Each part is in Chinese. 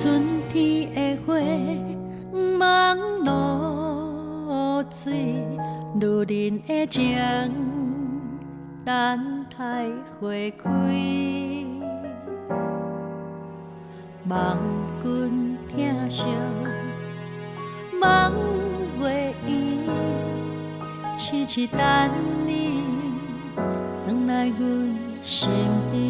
春天的花，望露水，女人的情，等待花开。望君听惜，望月圆，痴痴等你，回来阮身边。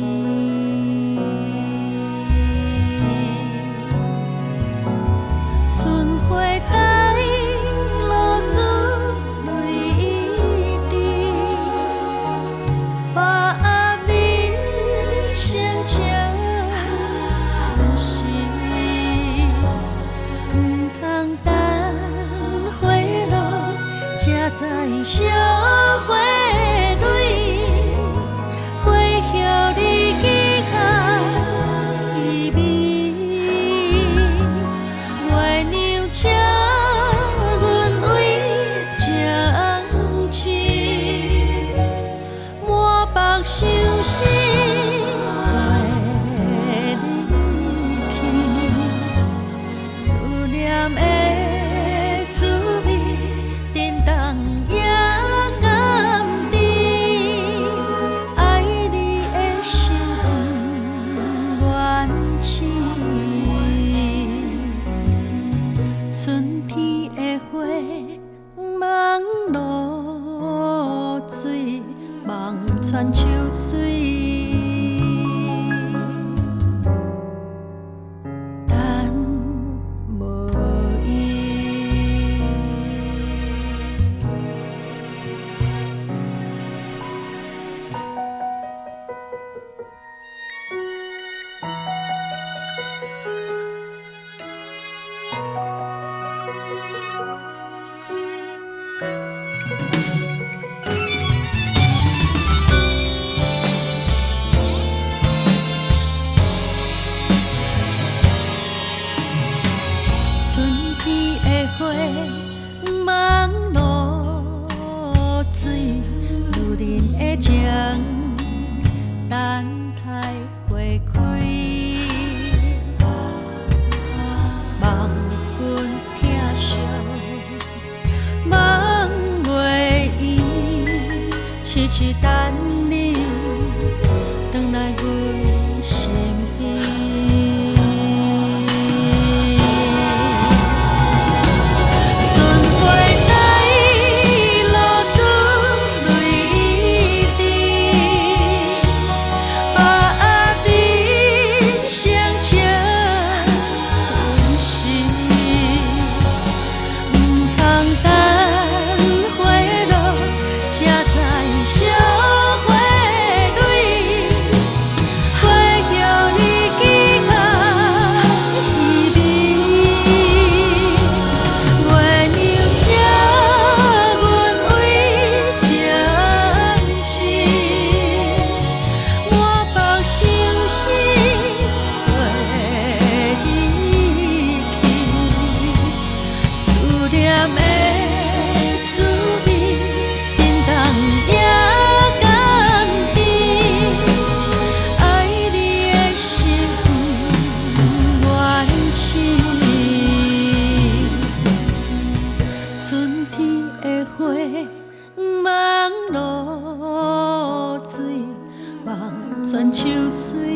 春花台，露珠泪一滴，把暗日深情存心，唔通等花落，才知烧花蕊，花叶你记下意味。月娘请阮为将亲，满腹相思带你去，思念的滋味，震动也甘甜，爱你的心愿深。春天的花，望露水，望泉秋水，等无依。春天的花，望露水，女人的情，等待花开。望君听惜，望月圆，痴痴等你，回来阮身边。春天的花，望露水，望泉秋水。